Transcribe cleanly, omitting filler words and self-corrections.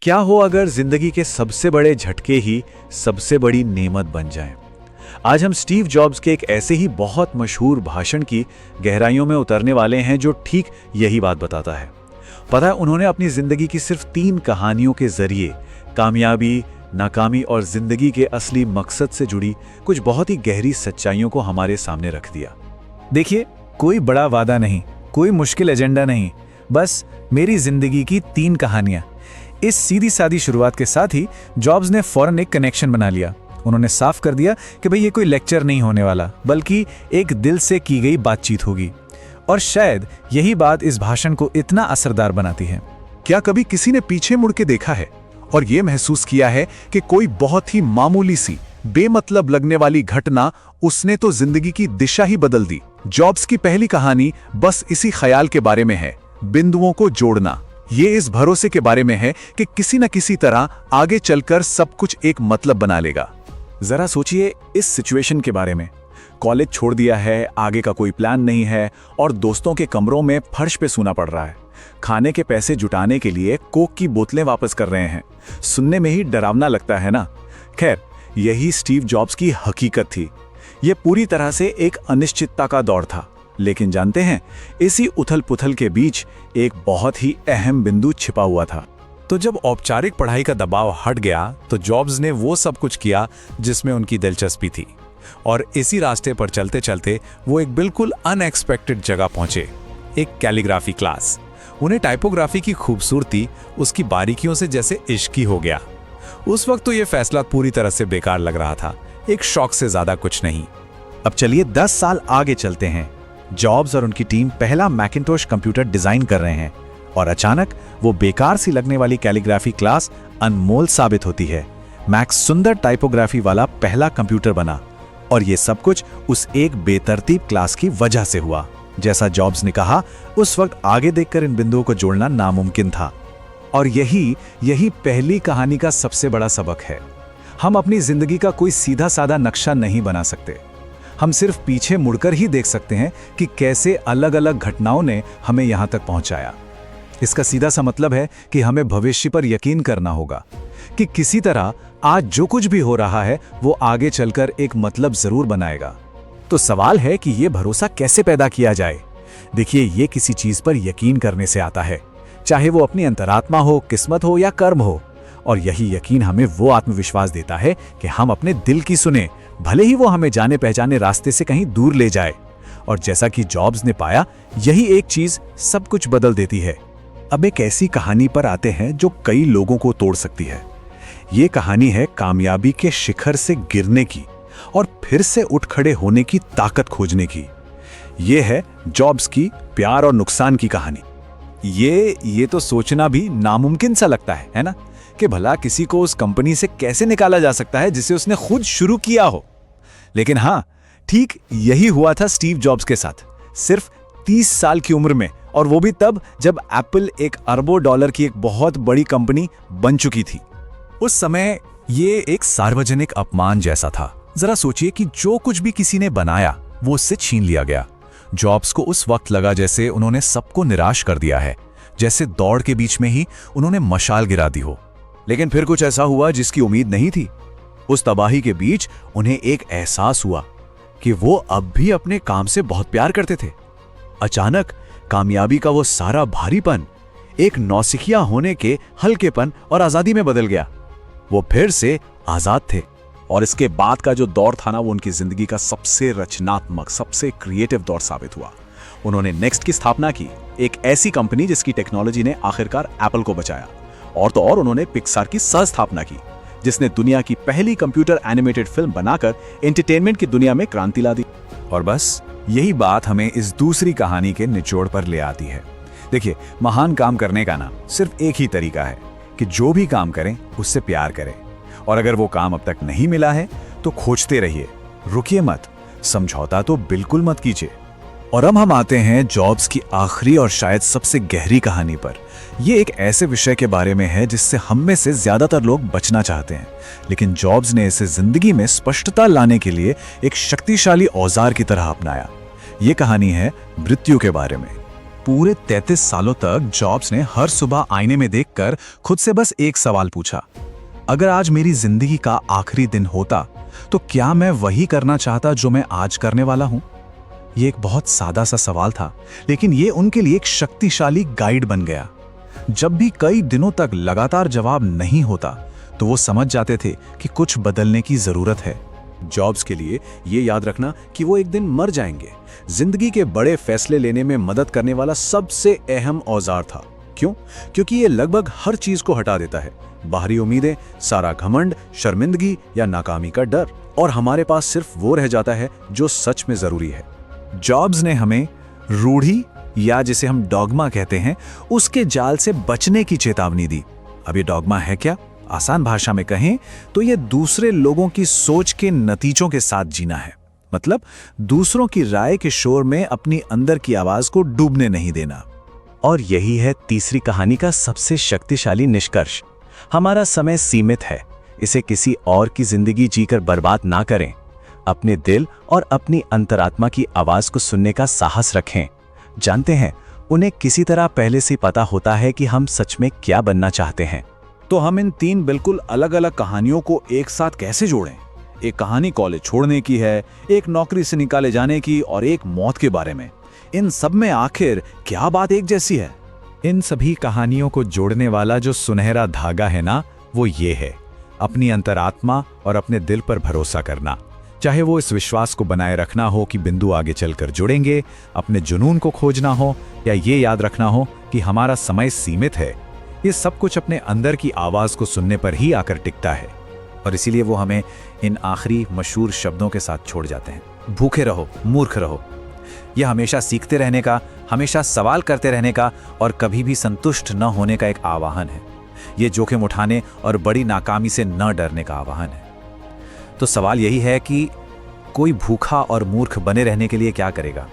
क्या हो अगर जिंदगी के सबसे बड़े झटके ही सबसे बड़ी नेमत बन जाएं? आज हम स्टीव जॉब्स के एक ऐसे ही बहुत मशहूर भाषण की गहराइयों में उतरने वाले हैं जो ठीक यही बात बताता है। पता है, उन्होंने अपनी जिंदगी की सिर्फ 3 कहानियों के जरिए कामयाबी, नाकामी और जिंदगी के असली मकसद से जुड़ी कुछ बहुत ही गहरी सच्चाइयों को हमारे सामने रख दिया। देखिए, कोई बड़ा वादा नहीं, कोई मुश्किल एजेंडा नहीं, बस मेरी जिंदगी की 3 कहानियां। इस सीधी सादी शुरुआत के साथ ही जॉब्स ने फौरन एक कनेक्शन बना लिया। उन्होंने साफ कर दिया कि भाई ये कोई लेक्चर नहीं होने वाला, बल्कि एक दिल से की गई बातचीत होगी। और शायद यही बात इस भाषण को इतना असरदार बनाती है। क्या कभी किसी ने पीछे मुड़ के देखा है और यह महसूस किया है कि कोई बहुत ही मामूली सी बेमतलब लगने वाली घटना उसने तो जिंदगी की दिशा ही बदल दी? जॉब्स की पहली कहानी बस इसी ख्याल के बारे में है, बिंदुओं को जोड़ना। ये इस भरोसे के बारे में है कि किसी न किसी तरह आगे चलकर सब कुछ एक मतलब बना लेगा। जरा सोचिए इस सिचुएशन के बारे में। कॉलेज छोड़ दिया है, आगे का कोई प्लान नहीं है और दोस्तों के कमरों में फर्श पे सोना पड़ रहा है। खाने के पैसे जुटाने के लिए कोक की बोतलें वापस कर रहे हैं। सुनने में ही डरावना लगता है ना? खैर, यही स्टीव जॉब्स की हकीकत थी। यह पूरी तरह से एक अनिश्चितता का दौर था। लेकिन जानते हैं, इसी उथल पुथल के बीच एक बहुत ही अहम बिंदु छिपा हुआ था। तो जब औपचारिक पढ़ाई का दबाव हट गया तो जॉब्स ने वो सब कुछ किया जिसमें उनकी दिलचस्पी थी। और इसी रास्ते पर चलते चलते वो एक बिल्कुल अनएक्सपेक्टेड जगह पहुंचे, एक कैलीग्राफी क्लास। उन्हें टाइपोग्राफी की खूबसूरती, उसकी बारीकियों से जैसे इश्क ही हो गया। उस वक्त तो ये फैसला पूरी तरह से बेकार लग रहा था, एक शौक से ज्यादा कुछ नहीं। अब चलिए 10 साल आगे चलते हैं। जॉब्स और उनकी टीम पहला मैकिंटोश कंप्यूटर डिजाइन कर रहे हैं और अचानक वो बेकार सी लगने वाली कैलीग्राफी क्लास अनमोल साबित होती है। मैक्स सुंदर टाइपोग्राफी वाला पहला कंप्यूटर बना और ये सब कुछ उस एक बेतरतीब क्लास की वजह से हुआ। जैसा जॉब्स ने कहा, उस वक्त आगे देखकर इन बिंदुओं को जोड़ना नामुमकिन था। और यही पहली कहानी का सबसे बड़ा सबक है। हम अपनी जिंदगी का कोई सीधा साधा नक्शा नहीं बना सकते। हम सिर्फ पीछे मुड़कर ही देख सकते हैं कि कैसे अलग अलग घटनाओं ने हमें यहां तक पहुंचाया। इसका सीधा सा मतलब है कि हमें भविष्य पर यकीन करना होगा कि किसी तरह आज जो कुछ भी हो रहा है वो आगे चलकर एक मतलब जरूर बनाएगा। तो सवाल है कि ये भरोसा कैसे पैदा किया जाए? देखिए, ये किसी चीज पर यकीन करने से आता है, चाहे वो अपनी अंतरात्मा हो, किस्मत हो या कर्म हो। और यही यकीन हमें वो आत्मविश्वास देता है कि हम अपने दिल की सुने, भले ही वो हमें जाने पहचाने रास्ते से कहीं दूर ले जाए। और जैसा कि जॉब्स ने पाया, यही एक चीज सब कुछ बदल देती है। अब एक ऐसी कहानी पर आते हैं जो कई लोगों को तोड़ सकती है। ये कहानी है कामयाबी के शिखर से गिरने की और फिर से उठ खड़े होने की ताकत खोजने की। ये है जॉब्स की प्यार और नुकसान की कहानी। ये तो सोचना भी नामुमकिन सा लगता है ना, कि भला किसी को उस कंपनी से कैसे निकाला जा सकता है जिसे उसने खुद शुरू किया हो। लेकिन हाँ, ठीक यही हुआ था स्टीव जॉब्स के साथ, सिर्फ 30 साल की उम्र में, और वो भी तब जब एप्पल एक अरबों डॉलर की एक बहुत बड़ी कंपनी बन चुकी थी। उस समय ये एक सार्वजनिक अपमान जैसा था। जरा सोचिए कि जो कुछ भी किसी ने बनाया वो उससे छीन लिया गया। जॉब्स को उस वक्त लगा जैसे उन्होंने सबको निराश कर दिया है, जैसे दौड़ के बीच में ही उन्होंने मशाल गिरा दी हो। लेकिन फिर कुछ ऐसा हुआ जिसकी उम्मीद नहीं थी। उस तबाही के बीच उन्हें एक एहसास हुआ कि वो अब भी अपने काम से बहुत प्यार करते थे। अचानक कामयाबी का वो सारा भारीपन एक नौसिखिया होने के हल्केपन और आजादी में बदल गया। वो फिर से आजाद थे। और इसके बाद का जो दौर था ना, वो उनकी जिंदगी का सबसे रचनात्मक, सबसे क्रिएटिव दौर साबित हुआ। उन्होंने नेक्स्ट की स्थापना की, एक ऐसी कंपनी जिसकी टेक्नोलॉजी ने आखिरकार एप्पल को बचाया। और तो और उन्होंने पिक्सार की सह स्थापना की, जिसने दुनिया की पहली कंप्यूटर एनिमेटेड फिल्म बनाकर एंटरटेनमेंट की दुनिया में क्रांति ला दी। और बस यही बात हमें इस दूसरी कहानी के निचोड़ पर ले आती है। देखिए, महान काम करने का ना सिर्फ एक ही तरीका है कि जो भी काम करें उससे प्यार करें। और अगर वो काम अब तक नहीं मिला है तो खोजते रहिए, रुकिए मत, समझौता तो बिल्कुल मत कीजिए। और अब हम आते हैं जॉब्स की आखिरी और शायद सबसे गहरी कहानी पर। यह एक ऐसे विषय के बारे में है जिससे हम में से ज्यादातर लोग बचना चाहते हैं, लेकिन जॉब्स ने इसे जिंदगी में स्पष्टता लाने के लिए एक शक्तिशाली औजार की तरह अपनाया। ये कहानी है मृत्यु के बारे में। पूरे 33 सालों तक जॉब्स ने हर सुबह आईने में देखकर खुद से बस एक सवाल पूछा, अगर आज मेरी जिंदगी का आखिरी दिन होता तो क्या मैं वही करना चाहता जो मैं आज करने वाला हूं? ये एक बहुत सादा सा सवाल था, लेकिन ये उनके लिए एक शक्तिशाली गाइड बन गया। जब भी कई दिनों तक लगातार जवाब नहीं होता तो वो समझ जाते थे कि कुछ बदलने की जरूरत है। जॉब्स के लिए ये याद रखना कि वो एक दिन मर जाएंगे जिंदगी के बड़े फैसले लेने में मदद करने वाला सबसे अहम औजार था। क्यों? क्योंकि ये लगभग हर चीज को हटा देता है, बाहरी उम्मीदें, सारा घमंड, शर्मिंदगी या नाकामी का डर, और हमारे पास सिर्फ वो रह जाता है जो सच में जरूरी है। जॉब्स ने हमें रूढ़ी या जिसे हम डॉगमा कहते हैं उसके जाल से बचने की चेतावनी दी। अब ये डॉगमा है क्या? आसान भाषा में कहें तो ये दूसरे लोगों की सोच के नतीजों के साथ जीना है। मतलब दूसरों की राय के शोर में अपनी अंदर की आवाज को डूबने नहीं देना। और यही है तीसरी कहानी का सबसे शक्तिशाली निष्कर्ष। हमारा समय सीमित है, इसे किसी और की जिंदगी जीकर बर्बाद ना करें। अपने दिल और अपनी अंतरात्मा की आवाज को सुनने का साहस रखें। जानते हैं, उन्हें किसी तरह पहले से पता होता है कि हम सच में क्या बनना चाहते हैं। तो हम इन 3 बिल्कुल अलग अलग कहानियों को एक साथ कैसे जोड़ें? एक कहानी कॉलेज छोड़ने की है, एक नौकरी से निकाले जाने की, और एक मौत के बारे में। इन सब में आखिर क्या बात एक जैसी है? इन सभी कहानियों को जोड़ने वाला जो सुनहरा धागा है ना, वो ये है, अपनी अंतरात्मा और अपने दिल पर भरोसा करना। चाहे वो इस विश्वास को बनाए रखना हो कि बिंदु आगे चलकर जुड़ेंगे, अपने जुनून को खोजना हो, या ये याद रखना हो कि हमारा समय सीमित है। ये सब कुछ अपने अंदर की आवाज को सुनने पर ही आकर टिकता है। और इसीलिए वो हमें इन आखिरी मशहूर शब्दों के साथ छोड़ जाते हैं, भूखे रहो, मूर्ख रहो। यह हमेशा सीखते रहने का, हमेशा सवाल करते रहने का और कभी भी संतुष्ट न होने का एक आह्वान है। ये जोखिम उठाने और बड़ी नाकामी से न डरने का आह्वान है। तो सवाल यही है कि कोई भूखा और मूर्ख बने रहने के लिए क्या करेगा?